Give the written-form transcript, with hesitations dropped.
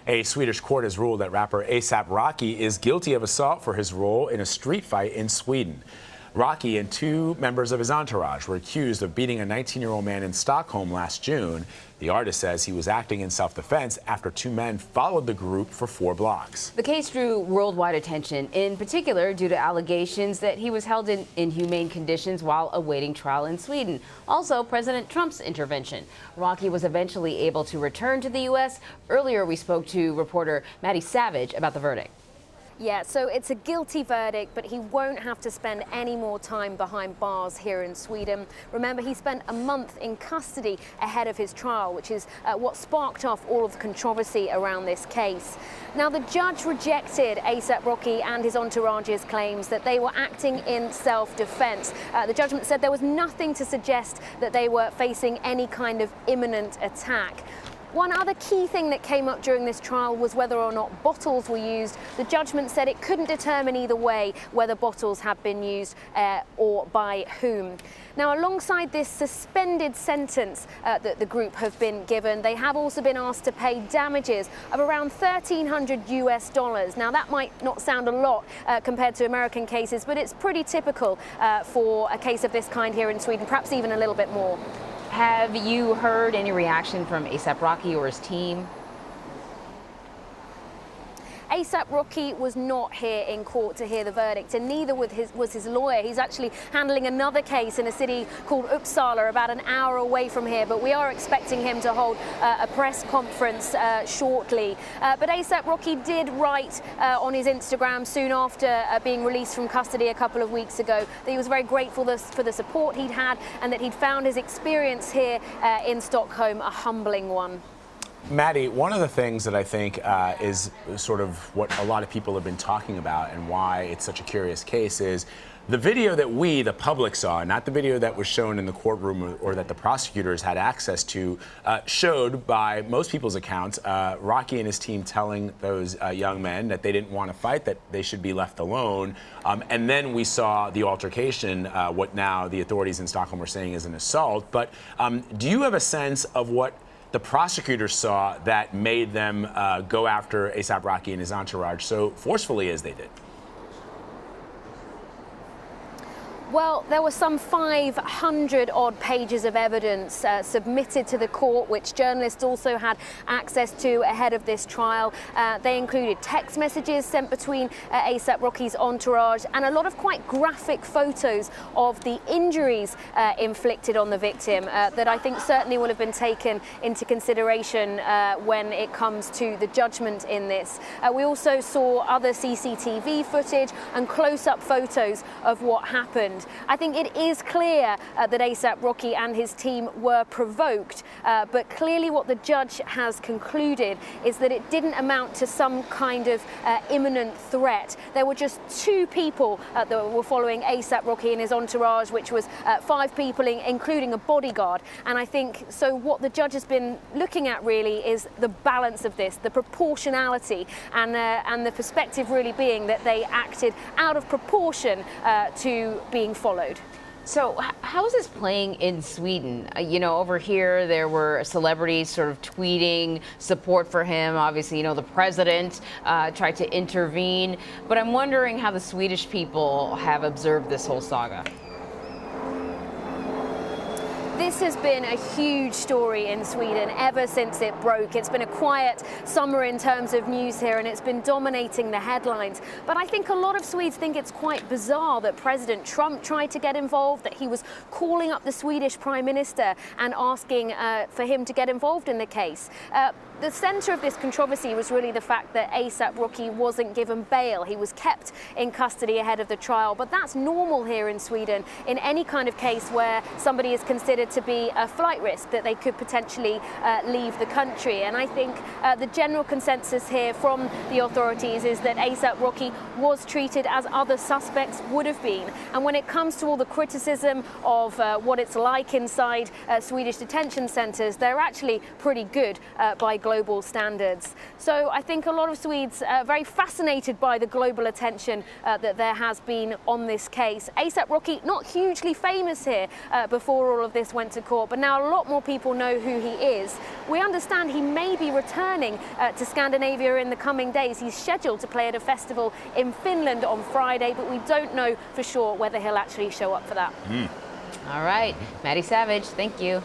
A Swedish court has ruled that rapper A$AP Rocky is guilty of assault for his role in a street fight in Sweden. Rocky and two members of his entourage were accused of beating a 19-year-old man in Stockholm last June. The artist says he was acting in self-defense after two men followed the group for 4 blocks. The case drew worldwide attention, in particular due to allegations that he was held in inhumane conditions while awaiting trial in Sweden. Also, President Trump's intervention. Rocky was eventually able to return to the U.S. Earlier, we spoke to reporter Maddy Savage about the verdict. Yeah, so it's a guilty verdict, but he won't have to spend any more time behind bars here in Sweden. Remember, he spent a month in custody ahead of his trial, which is what sparked off all of the controversy around this case. Now, the judge rejected A$AP Rocky and his entourage's claims that they were acting in self-defense. The judgment said there was nothing to suggest that they were facing any kind of imminent attack. One other key thing that came up during this trial was whether or not bottles were used. The judgment said it couldn't determine either way whether bottles had been used or by whom. Now, alongside this suspended sentence that the group have been given, they have also been asked to pay damages of around $1,300 US. Now, that might not sound a lot compared to American cases, but it's pretty typical for a case of this kind here in Sweden, perhaps even a little bit more. Have you heard any reaction from A$AP Rocky or his team? A$AP Rocky was not here in court to hear the verdict, and neither was his lawyer. He's actually handling another case in a city called Uppsala, about an hour away from here, but we are expecting him to hold a press conference shortly. But A$AP Rocky did write on his Instagram soon after being released from custody a couple of weeks ago that he was very grateful for the support he'd had and that he'd found his experience here in Stockholm a humbling one. Maddy, one of the things that I think is sort of what a lot of people have been talking about and why it's such a curious case is the video that we, the public, saw, not the video that was shown in the courtroom or that the prosecutors had access to, showed, by most people's accounts, Rocky and his team telling those young men that they didn't want to fight, that they should be left alone. And then we saw the altercation, what now the authorities in Stockholm are saying is an assault. But do you have a sense of what the prosecutors saw that made them go after A$AP Rocky and his entourage so forcefully as they did? Well, there were some 500 odd pages of evidence submitted to the court, which journalists also had access to ahead of this trial. They included text messages sent between A$AP Rocky's entourage and a lot of quite graphic photos of the injuries inflicted on the victim that I think certainly will have been taken into consideration when it comes to the judgment in this. We also saw other CCTV footage and close-up photos of what happened. I think it is clear that A$AP Rocky and his team were provoked, but clearly what the judge has concluded is that it didn't amount to some kind of imminent threat. There were just 2 people that were following A$AP Rocky and his entourage, which was 5 people, including a bodyguard. And I think so what the judge has been looking at really is the balance of this, the proportionality, and the perspective really being that they acted out of proportion to being followed. So how is this playing in Sweden? You know, over here there were celebrities sort of tweeting support for him. Obviously, you know, the president tried to intervene. But I'm wondering how the Swedish people have observed this whole saga. This has been a huge story in Sweden ever since it broke. It's been a quiet summer in terms of news here, and it's been dominating the headlines. But I think a lot of Swedes think it's quite bizarre that President Trump tried to get involved, that he was calling up the Swedish Prime Minister and asking for him to get involved in the case. The centre of this controversy was really the fact that A$AP Rocky wasn't given bail. He was kept in custody ahead of the trial, but that's normal here in Sweden in any kind of case where somebody is considered to be a flight risk, that they could potentially leave the country. And I think the general consensus here from the authorities is that A$AP Rocky was treated as other suspects would have been. And when it comes to all the criticism of what it's like inside Swedish detention centres, they're actually pretty good by global global standards. So I think a lot of Swedes are very fascinated by the global attention that there has been on this case. A$AP Rocky, not hugely famous here before all of this went to court, but now a lot more people know who he is. We understand he may be returning to Scandinavia in the coming days. He's scheduled to play at a festival in Finland on Friday, but we don't know for sure whether he'll actually show up for that. All right, Maddy Savage, thank you.